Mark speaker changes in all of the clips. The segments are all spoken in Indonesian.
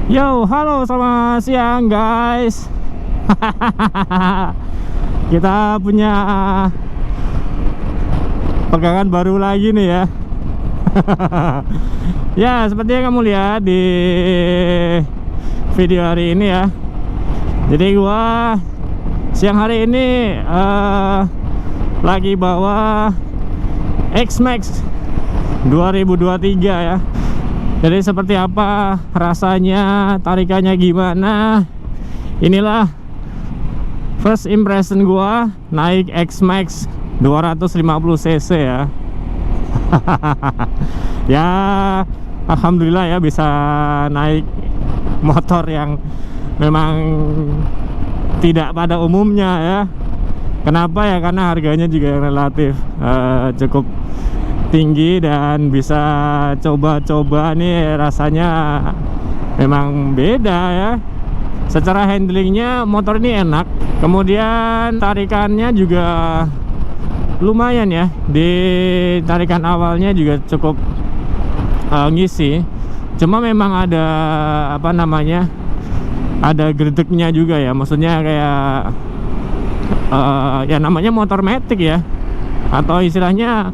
Speaker 1: Yo, halo, selamat siang guys. Kita punya pegangan baru lagi nih ya. Ya, seperti yang kamu lihat di video hari ini ya. Jadi gua siang hari ini lagi bawa X-Max 2023 ya. Jadi seperti apa rasanya, tarikannya gimana, inilah first impression gua naik X-Max 250cc ya. Ya alhamdulillah ya bisa naik motor yang memang tidak pada umumnya ya. Kenapa ya? Karena harganya juga relatif cukup tinggi dan bisa coba-coba nih, rasanya memang beda ya. Secara handlingnya motor ini enak, kemudian tarikannya juga lumayan ya. Di tarikan awalnya juga cukup ngisi, cuma memang ada apa namanya, ada gredeknya juga ya. Maksudnya kayak ya namanya motor matic ya, atau istilahnya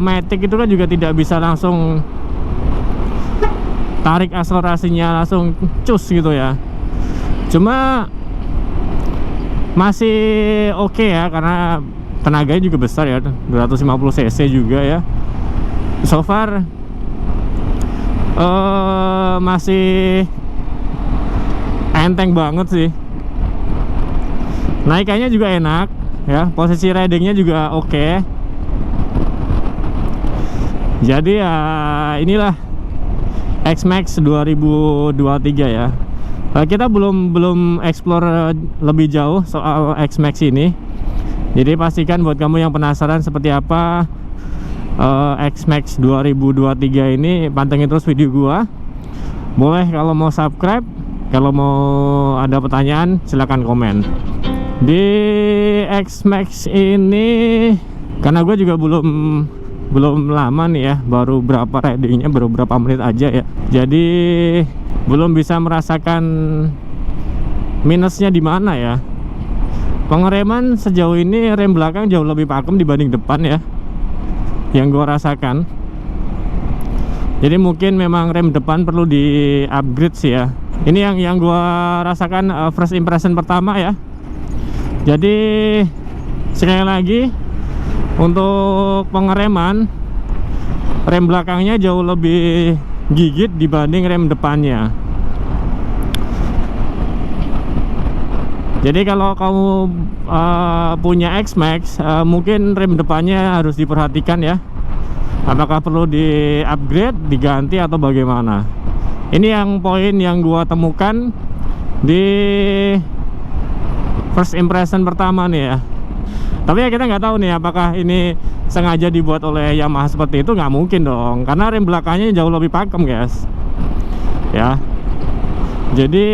Speaker 1: matic itu kan juga tidak bisa langsung tarik akselerasinya langsung cus gitu ya. Cuma masih oke ya, karena tenaganya juga besar ya, 250cc juga ya. So far masih enteng banget sih. Naikannya juga enak ya, posisi ridingnya juga oke. Jadi ya inilah X-Max 2023 ya. Kita belum explore lebih jauh soal X-Max ini. Jadi pastikan buat kamu yang penasaran seperti apa X-Max 2023 ini, pantengin terus video gua. Boleh kalau mau subscribe, kalau mau ada pertanyaan silahkan komen. Di X-Max ini karena gue juga belum lama nih ya, baru berapa ridingnya, baru berapa menit aja ya. Jadi belum bisa merasakan minusnya di mana ya. Pengereman sejauh ini rem belakang jauh lebih pakem dibanding depan ya, yang gua rasakan. Jadi mungkin memang rem depan perlu di upgrade sih ya. Ini yang gua rasakan first impression pertama ya. Jadi sekali lagi, untuk pengereman rem belakangnya jauh lebih gigit dibanding rem depannya. Jadi kalau kamu punya X-Max, mungkin rem depannya harus diperhatikan ya. Apakah perlu di upgrade, diganti atau bagaimana. Ini yang poin yang gua temukan di first impression pertama nih ya. Tapi ya kita nggak tahu nih apakah ini sengaja dibuat oleh Yamaha seperti itu. Nggak mungkin dong, karena rem belakangnya jauh lebih pakem guys ya. Jadi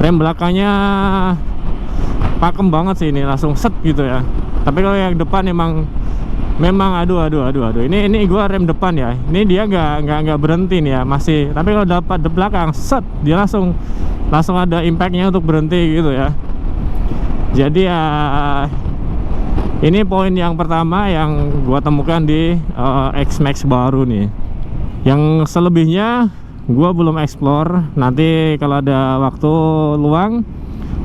Speaker 1: rem belakangnya pakem banget sih, ini langsung set gitu ya. Tapi kalau yang depan memang aduh ini gua rem depan ya, ini dia nggak berhenti nih ya, masih. Tapi kalau dapat di belakang set, dia langsung ada impactnya untuk berhenti gitu ya. Jadi ya ini poin yang pertama yang gua temukan di X-Max baru nih. Yang selebihnya gua belum explore. Nanti kalau ada waktu luang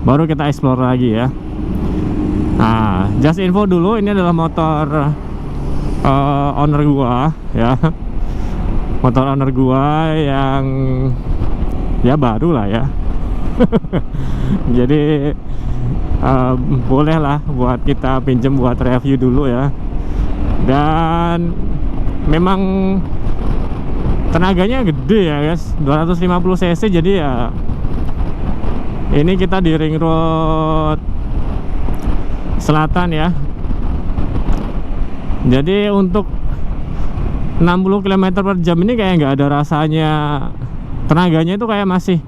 Speaker 1: baru kita explore lagi ya. Nah, just info dulu, ini adalah motor owner gua ya. Motor owner gua yang ya baru lah ya. Jadi boleh lah buat kita pinjem buat review dulu ya. Dan memang tenaganya gede ya guys, 250cc. Jadi ya ini kita di ring road selatan ya. Jadi untuk 60 km/jam ini kayak nggak ada rasanya, tenaganya itu kayak masih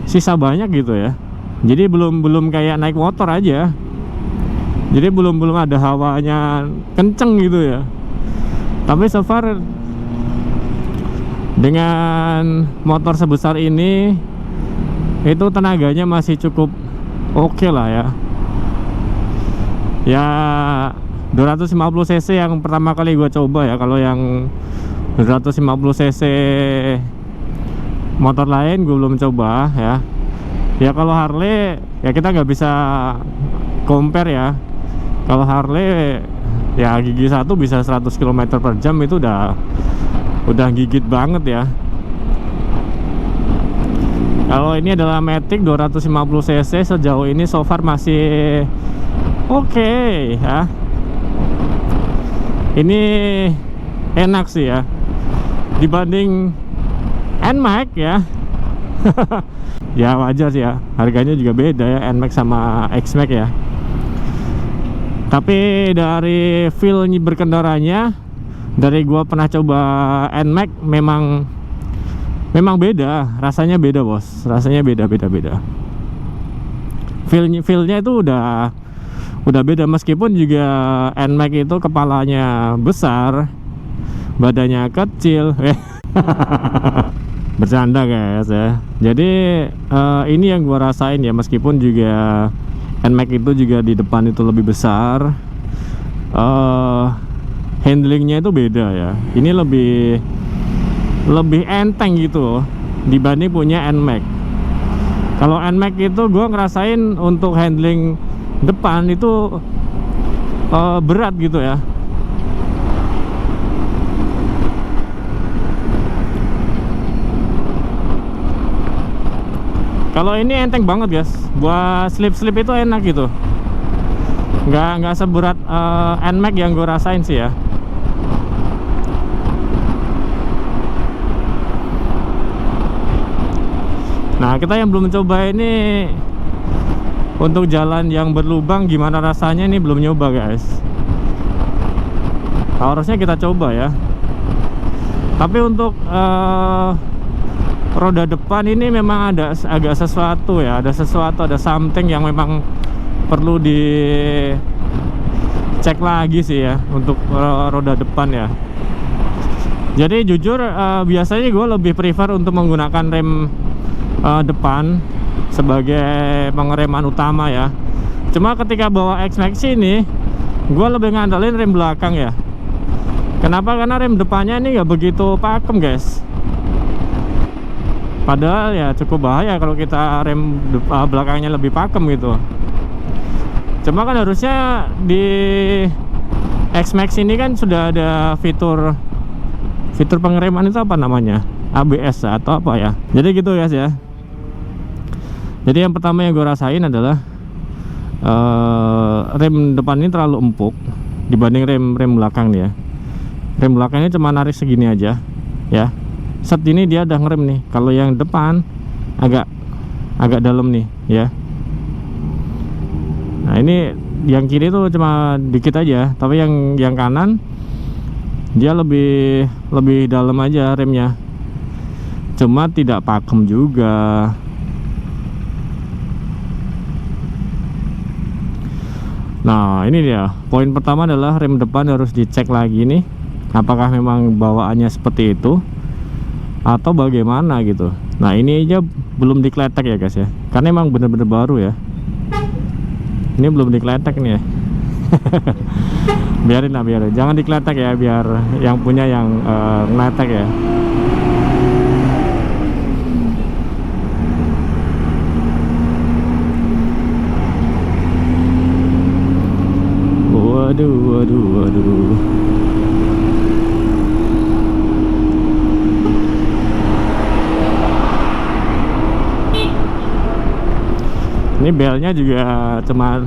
Speaker 1: sisa banyak gitu ya. Jadi belum kayak naik motor aja. Jadi belum ada hawanya kenceng gitu ya. Tapi so far Dengan motor sebesar ini itu tenaganya masih cukup oke lah ya. Ya 250 cc yang pertama kali gue coba ya. Kalau yang 250 cc motor lain gue belum coba ya. Ya kalau Harley ya kita nggak bisa compare ya. Kalau Harley ya gigi satu bisa 100 km per jam, itu udah gigit banget ya. Kalau ini adalah Matic 250 cc, sejauh ini so far masih oke ya. Ini enak sih ya dibanding NMAX ya. Ya wajar sih ya, harganya juga beda ya NMAX sama XMAX ya. Tapi dari feel berkendaranya, dari gua pernah coba NMAX, memang beda, rasanya beda bos, rasanya beda. Feelnya itu udah beda, meskipun juga NMAX itu kepalanya besar, badannya kecil. Bercanda guys ya. Jadi ini yang gua rasain ya, meskipun juga NMAX itu juga di depan itu lebih besar, handlingnya itu beda ya. Ini lebih enteng gitu dibanding punya NMAX. Kalau NMAX itu gue ngerasain untuk handling depan itu berat gitu ya. Kalau ini enteng banget guys, buat slip itu enak gitu. Nggak seberat NMAX yang gue rasain sih ya. Nah kita yang belum coba ini, untuk jalan yang berlubang gimana rasanya ini belum nyoba guys. Harusnya kita coba ya. Tapi untuk roda depan ini memang ada agak sesuatu ya, ada something yang memang perlu dicek lagi sih ya untuk roda depan ya. Jadi jujur biasanya gue lebih prefer untuk menggunakan rem depan sebagai pengereman utama ya. Cuma ketika bawa XMAX ini gue lebih ngandelin rem belakang ya. Kenapa? Karena rem depannya ini nggak begitu pakem guys. Padahal ya cukup bahaya kalau kita rem belakangnya lebih pakem gitu. Cuma kan harusnya di XMAX ini kan sudah ada fitur pengereman itu apa namanya, ABS atau apa ya. Jadi gitu guys ya. Jadi yang pertama yang gue rasain adalah rem depan ini terlalu empuk dibanding rem belakang nih ya. Rem belakangnya cuma narik segini aja ya. Set ini dia udah ngerem nih. Kalau yang depan agak dalam nih ya. Nah ini yang kiri tuh cuma dikit aja, tapi yang kanan dia lebih dalam aja remnya. Cuma tidak pakem juga. Nah ini dia, poin pertama adalah rem depan harus dicek lagi nih, apakah memang bawaannya seperti itu atau bagaimana gitu. Nah ini aja belum dikletek ya guys ya, karena emang bener-bener baru ya. Ini belum dikletek nih ya. biarin, jangan dikletek ya, biar yang punya yang ngeletek ya. Waduh. Ini belnya juga cuma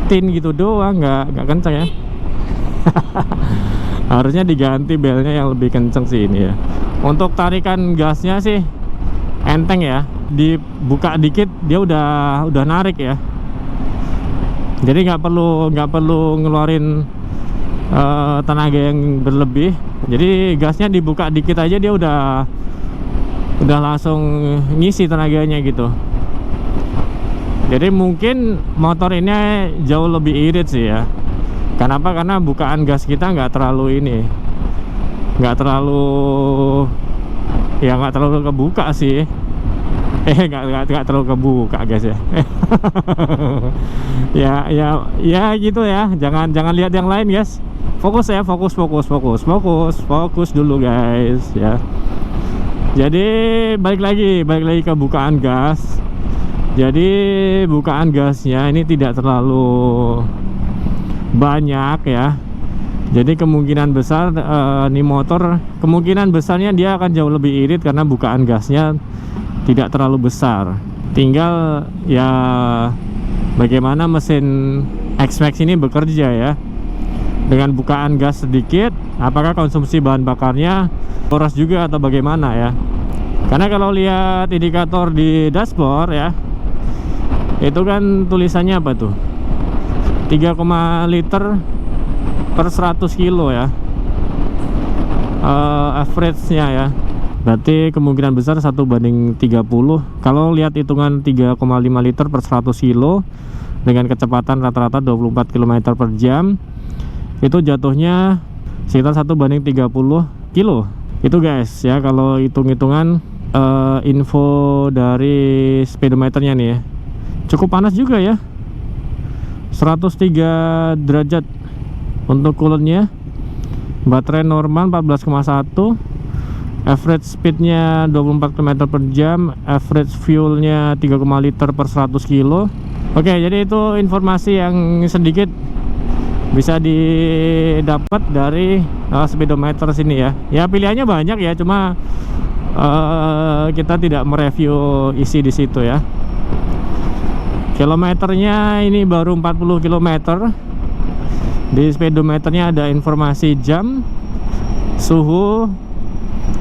Speaker 1: tin gitu doang, nggak kenceng ya. Harusnya diganti belnya yang lebih kenceng sih ini ya. Untuk tarikan gasnya sih enteng ya, dibuka dikit dia udah narik ya. Jadi nggak perlu ngeluarin tenaga yang berlebih. Jadi gasnya dibuka dikit aja dia udah langsung ngisi tenaganya gitu. Jadi mungkin motor ini jauh lebih irit sih ya. Kenapa? Karena bukaan gas kita nggak terlalu ini, nggak terlalu, ya nggak terlalu kebuka sih. Nggak terlalu kebuka guys ya. ya gitu ya, jangan lihat yang lain guys. Fokus ya, fokus dulu guys ya. Jadi balik lagi ke bukaan gas. Jadi bukaan gasnya ini tidak terlalu banyak ya. Jadi kemungkinan besar nih motor, kemungkinan besarnya dia akan jauh lebih irit karena bukaan gasnya tidak terlalu besar. Tinggal ya bagaimana mesin X-Max ini bekerja ya. Dengan bukaan gas sedikit, apakah konsumsi bahan bakarnya boros juga atau bagaimana ya. Karena kalau lihat indikator di dashboard ya, itu kan tulisannya apa tuh, 3, liter per 100 kilo ya, average-nya ya. Berarti kemungkinan besar 1:30. Kalau lihat hitungan 3,5 liter per 100 kilo dengan kecepatan rata-rata 24 km per jam, itu jatuhnya sekitar 1:30 kilo. Itu guys ya, kalau hitung-hitungan info dari speedometernya nih ya. Cukup panas juga ya, 103 derajat untuk coolernya. Baterai normal 14,1, average speednya 24 km per jam, average fuelnya 3, liter per 100 kilo. Oke, jadi itu informasi yang sedikit bisa didapat dari speedometer sini ya. Ya pilihannya banyak ya, cuma kita tidak mereview isi di situ ya. Kilometernya ini baru 40 km. Di speedometernya ada informasi jam, suhu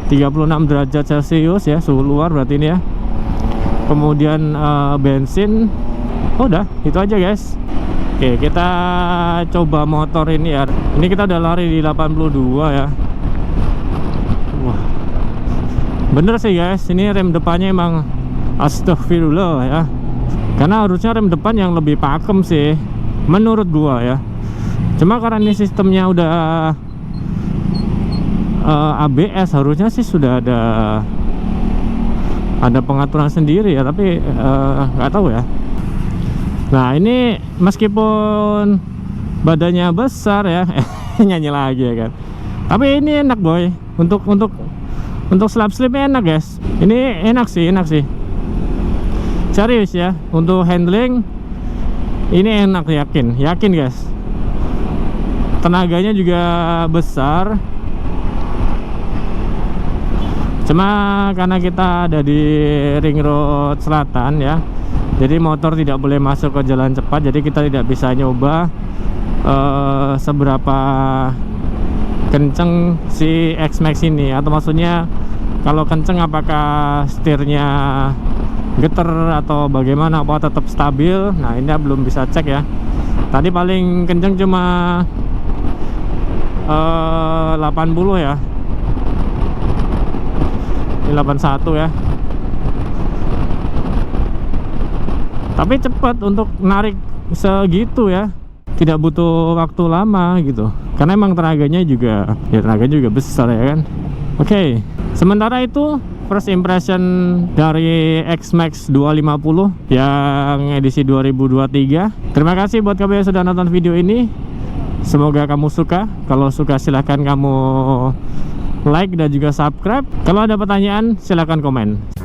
Speaker 1: 36 derajat Celcius ya, suhu luar berarti ini ya. Kemudian bensin. Udah, itu aja guys. Oke, kita coba motor ini ya. Ini kita udah lari di 82 ya. Wah, bener sih guys, ini rem depannya emang astagfirullah ya. Karena harusnya rem depan yang lebih pakem sih, menurut gua ya. Cuma karena ini sistemnya udah ABS, harusnya sih sudah ada pengaturan sendiri ya, tapi nggak tahu ya. Nah ini meskipun badannya besar ya, nyanyi lagi ya kan. Tapi ini enak boy, untuk slip-slipnya enak guys. Ini enak sih. Serius ya, untuk handling ini enak, yakin guys. Tenaganya juga besar. Cuma karena kita ada di ring road selatan ya, jadi motor tidak boleh masuk ke jalan cepat. Jadi kita tidak bisa nyoba seberapa kenceng si X-Max ini, atau maksudnya kalau kenceng apakah setirnya geter atau bagaimana, apa tetap stabil. Nah ini belum bisa cek ya. Tadi paling kenceng cuma 80 ya. Ini 81 ya. Tapi cepat untuk narik segitu ya, tidak butuh waktu lama gitu. Karena emang tenaganya juga besar ya kan. Oke, sementara itu first impression dari X-Max 250 yang edisi 2023. Terima kasih buat kamu yang sudah nonton video ini. Semoga kamu suka. Kalau suka silahkan kamu like dan juga subscribe. Kalau ada pertanyaan silahkan komen.